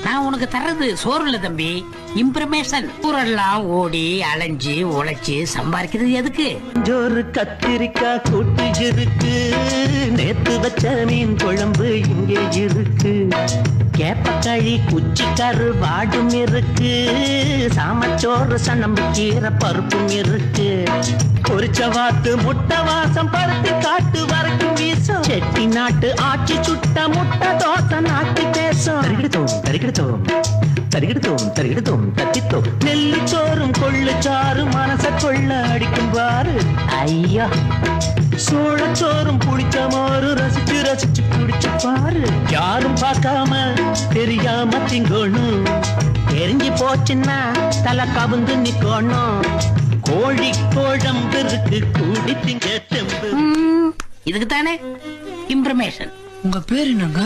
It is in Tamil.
நான் உனக்கு தர்றது சோறு இல்ல தம்பி, இம்ப்ரமேஷன். ஊரெல்லாம் ஓடி அலைஞ்சு உழைச்சு சம்பாதிக்கிறது எதுக்கு? ஜோறு கத்திரிக்காய் கூட்டு இருக்கு, நேத்து வச்ச மீன் குழம்பு இங்கே இருக்கு, கேப்பக்களி குச்சிக்கரு வாடும் இருக்கு, சாமச்சோறு சனம்பு கீரை பருப்பும் இருக்கு, பொரிச்ச வாத்து முட்டை வாசம் பருத்தி காட்டு வரைக்கும் வீசும், செட்டி நாட்டு ஆட்சி சுட்ட முட்டை தோசை நாட்டி பேசும். தரிகிடுத்தோம் தரிகிடுத்தோம் தரிகிடுத்தோம் தரிகிடுத்தோம் தத்தித்தோம். நெல்லிச்சோறும் கொள்ளுச்சாறு மனச கொள்ள அடிக்கும் பாரு. ஐயா சோழச்சோறும் புளிச்ச மோறு ரசிச்சு ரசிச்சு குடிச்சு பாரு. யாரும் பார்க்காம தெரியாம திங்கணும், தெரிஞ்சு போச்சுன்னா தலை கவுந்து நிக்கணும். கோழி கோழம்பு இருக்கு கூடி திங்க தெம்பு. இதுக்கு தானே இம்ப்ரமேஷன். உங்க பேர் என்னங்க?